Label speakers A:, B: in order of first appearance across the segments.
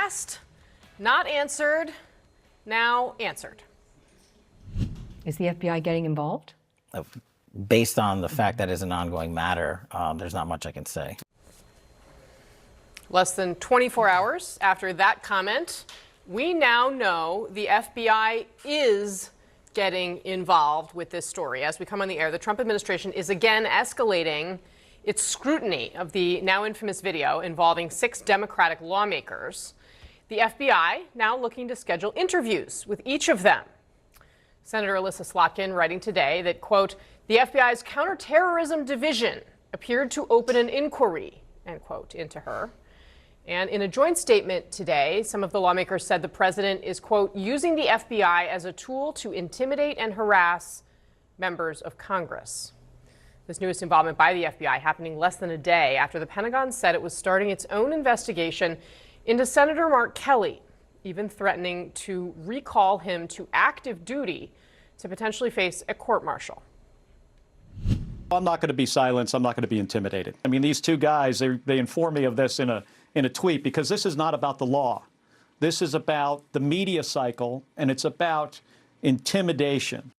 A: asked, not answered, now answered.
B: Is the FBI getting involved?
C: Based on the fact that it's an ongoing matter, there's not much I can say.
A: Less than 24 hours after that comment, we now know the FBI is getting involved with this story. As we come on the air, the Trump administration is again escalating its scrutiny of the now infamous video involving 6 Democratic lawmakers. The FBI now looking to schedule interviews with each of them. Senator Alyssa Slotkin writing today that, quote, the FBI's counterterrorism division appeared to open an inquiry, end quote, into her. And in a joint statement today, some of the lawmakers said the president is, quote, using the FBI as a tool to intimidate and harass members of Congress. This newest involvement by the FBI happening less than a day after the Pentagon said it was starting its own investigation into Senator Mark Kelly, even threatening to recall him to active duty to potentially face a court-martial.
D: I'm not going to be silenced. I'm not going to be intimidated. I mean, these two guys, they inform me of this in a tweet, because this is not about the law. This is about the media cycle, and it's about intimidation.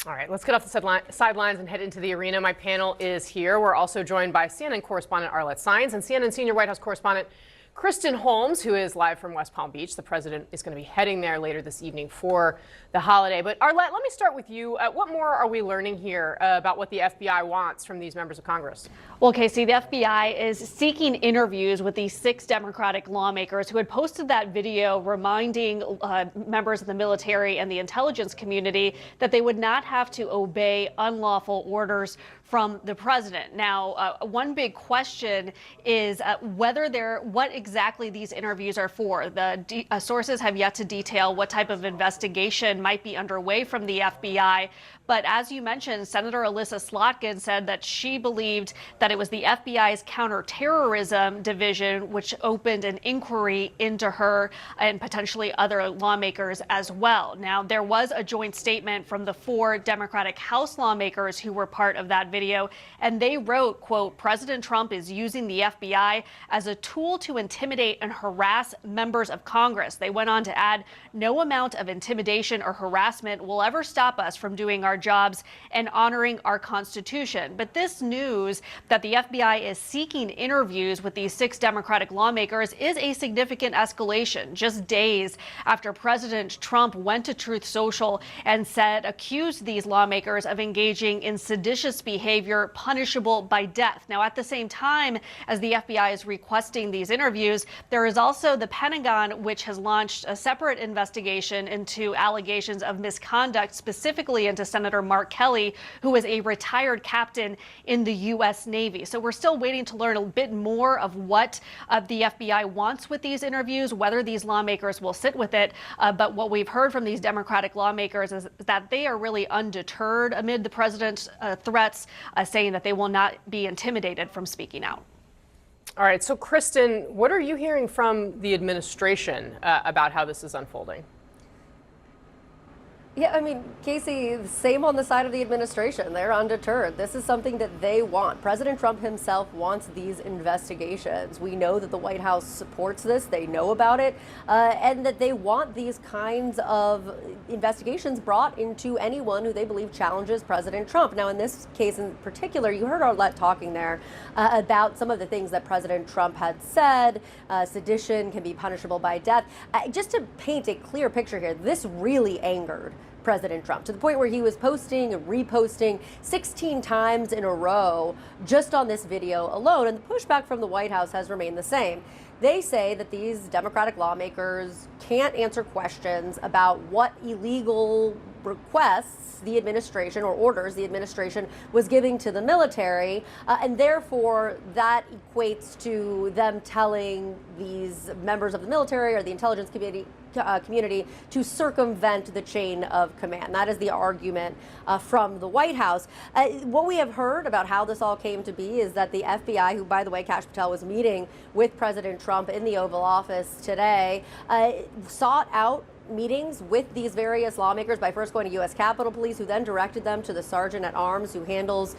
A: All right, let's get off the sidelines and head into the arena. My panel is here. We're also joined by CNN correspondent Arlette Saenz and CNN senior White House correspondent Kristen Holmes, who is live from West Palm Beach. The president is going to be heading there later this evening for the holiday. But Arlette, let me start with you. What more are we learning here about what the FBI wants from these members of Congress?
E: Well, Casey, the FBI is seeking interviews with these 6 Democratic lawmakers who had posted that video reminding members of the military and the intelligence community that they would not have to obey unlawful orders from the president. Now, one big question is what exactly these interviews are for. The sources have yet to detail what type of investigation might be underway from the FBI. But as you mentioned, Senator Alyssa Slotkin said that she believed that it was the FBI's counterterrorism division which opened an inquiry into her and potentially other lawmakers as well. Now, there was a joint statement from the 4 Democratic House lawmakers who were part of that video, and they wrote, quote, President Trump is using the FBI as a tool to intimidate and harass members of Congress. They went on to add, no amount of intimidation or harassment will ever stop us from doing our jobs and honoring our Constitution. But this news that the FBI is seeking interviews with these 6 Democratic lawmakers is a significant escalation, just days after President Trump went to Truth Social and accused these lawmakers of engaging in seditious behavior punishable by death. Now, at the same time as the FBI is requesting these interviews, there is also the Pentagon, which has launched a separate investigation into allegations of misconduct, specifically into Senator Mark Kelly, who is a retired captain in the U.S. Navy. So we're still waiting to learn a bit more of what the FBI wants with these interviews, whether these lawmakers will sit with it. But what we've heard from these Democratic lawmakers is that they are really undeterred amid the president's threats, saying that they will not be intimidated from speaking out.
A: All right, so Kristen, what are you hearing from the administration about how this is unfolding?
F: Yeah, I mean, Casey, same on the side of the administration. They're undeterred. This is something that they want. President Trump himself wants these investigations. We know that the White House supports this. They know about it, and that they want these kinds of investigations brought into anyone who they believe challenges President Trump. Now, in this case in particular, you heard Arlette talking there about some of the things that President Trump had said. Sedition can be punishable by death. Just to paint a clear picture here, this really angered President Trump to the point where he was posting and reposting 16 times in a row just on this video alone. And the pushback from the White House has remained the same. They say that these Democratic lawmakers can't answer questions about what illegal requests the administration or orders the administration was giving to the military, and therefore that equates to them telling these members of the military or the intelligence community to circumvent the chain of command. That is the argument from the White House. What we have heard about how this all came to be is that the FBI, who, by the way, Kash Patel was meeting with President Trump in the Oval Office today, sought out meetings with these various lawmakers by first going to U.S. Capitol Police, who then directed them to the Sergeant at Arms, who handles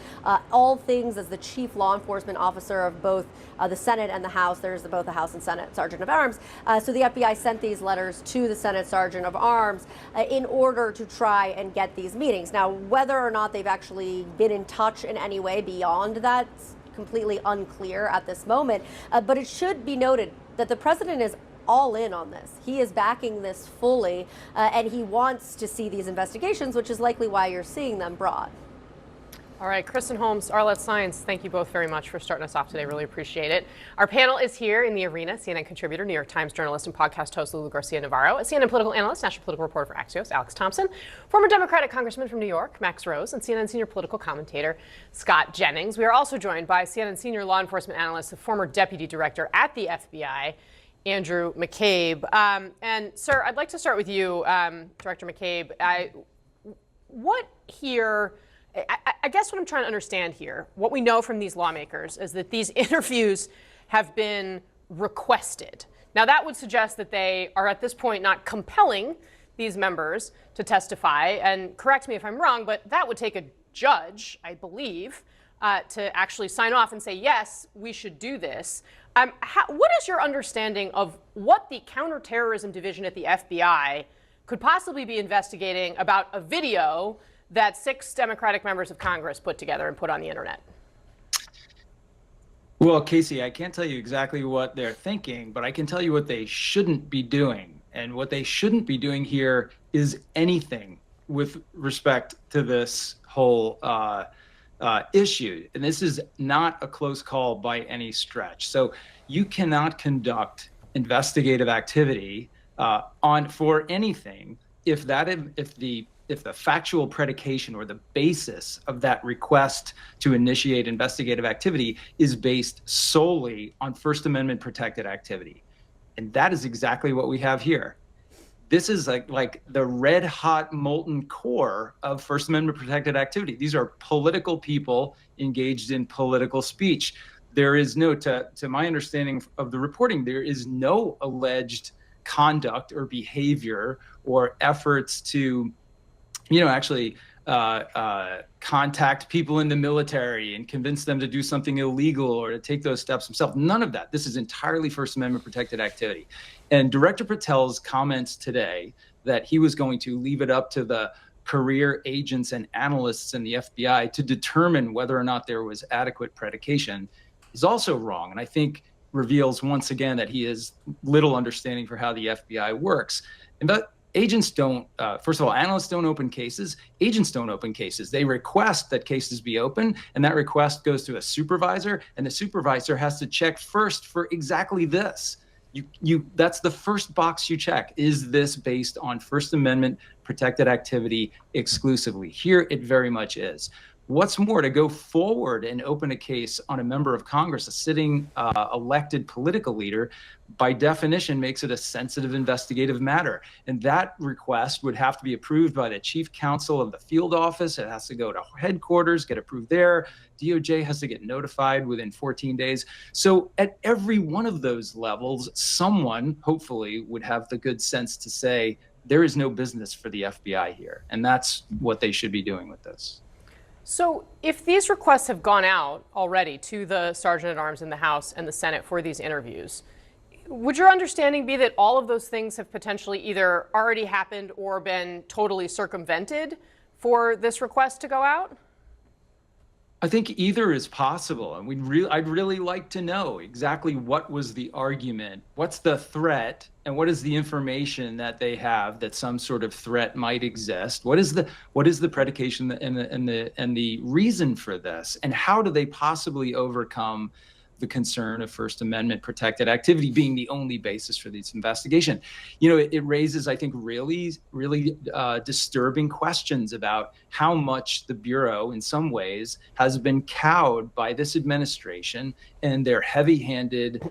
F: all things as the chief law enforcement officer of both the Senate and the House. There's both the House and Senate Sergeant of Arms. So the FBI sent these letters to the Senate Sergeant of Arms in order to try and get these meetings. Now, whether or not they've actually been in touch in any way beyond that, completely unclear at this moment. But it should be noted that the president is all in on this. He is backing this fully, and he wants to see these investigations, which is likely why you're seeing them brought.
A: All right, Kristen Holmes, Arlette Science, thank you both very much for starting us off today. Really appreciate it. Our panel is here in the arena: CNN contributor, New York Times journalist, and podcast host Lulu Garcia-Navarro, a CNN political analyst, national political reporter for Axios, Alex Thompson, former Democratic congressman from New York, Max Rose, and CNN senior political commentator, Scott Jennings. We are also joined by CNN senior law enforcement analyst, the former deputy director at the FBI, Andrew McCabe. And sir, I'd like to start with you, Director McCabe. What here... I guess what I'm trying to understand here, what we know from these lawmakers is that these interviews have been requested. Now, that would suggest that they are at this point not compelling these members to testify. And correct me if I'm wrong, but that would take a judge, I believe, to actually sign off and say, yes, we should do this. What is your understanding of what the counterterrorism division at the FBI could possibly be investigating about a video that 6 Democratic members of Congress put together and put on the internet?
G: Well, Casey, I can't tell you exactly what they're thinking, but I can tell you what they shouldn't be doing. And what they shouldn't be doing here is anything with respect to this whole issue. And this is not a close call by any stretch. So you cannot conduct investigative activity for anything if the factual predication or the basis of that request to initiate investigative activity is based solely on First Amendment protected activity. And that is exactly what we have here. This is like the red hot molten core of First Amendment protected activity. These are political people engaged in political speech. There is no, to my understanding of the reporting, there is no alleged conduct or behavior or efforts to actually contact people in the military and convince them to do something illegal or to take those steps themselves. None of that. This is entirely First Amendment protected activity. And Director Patel's comments today that he was going to leave it up to the career agents and analysts in the FBI to determine whether or not there was adequate predication is also wrong. And I think reveals once again that he has little understanding for how the FBI works. And that agents don't, first of all, analysts don't open cases. Agents don't open cases. They request that cases be open, and that request goes to a supervisor, and the supervisor has to check first for exactly this. That's the first box you check. Is this based on First Amendment protected activity exclusively? Here it very much is. What's more, to go forward and open a case on a member of Congress, a sitting elected political leader, by definition makes it a sensitive investigative matter. And that request would have to be approved by the chief counsel of the field office. It has to go to headquarters, get approved there. DOJ has to get notified within 14 days. So at every one of those levels, someone hopefully would have the good sense to say, there is no business for the FBI here. And that's what they should be doing with this.
A: So if these requests have gone out already to the Sergeant at Arms in the House and the Senate for these interviews, would your understanding be that all of those things have potentially either already happened or been totally circumvented for this request to go out?
G: I think either is possible, and I'd really like to know exactly what was the argument, what's the threat, and what is the information that they have that some sort of threat might exist. What is the predication and the reason for this, and how do they possibly overcome the concern of First Amendment protected activity being the only basis for this investigation? It raises, I think, really disturbing questions about how much the Bureau, in some ways, has been cowed by this administration and their heavy-handed,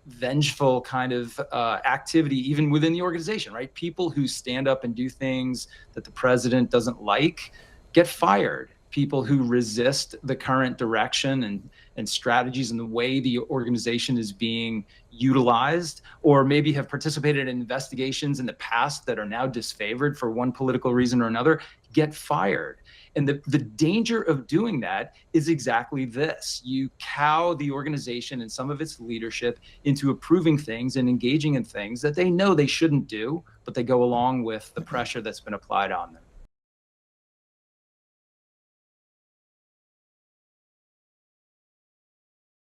G: vengeful kind of activity, even within the organization, right? People who stand up and do things that the president doesn't like get fired. People who resist the current direction and strategies and the way the organization is being utilized, or maybe have participated in investigations in the past that are now disfavored for one political reason or another, get fired. And the danger of doing that is exactly this. You cow the organization and some of its leadership into approving things and engaging in things that they know they shouldn't do, but they go along with the pressure that's been applied on them.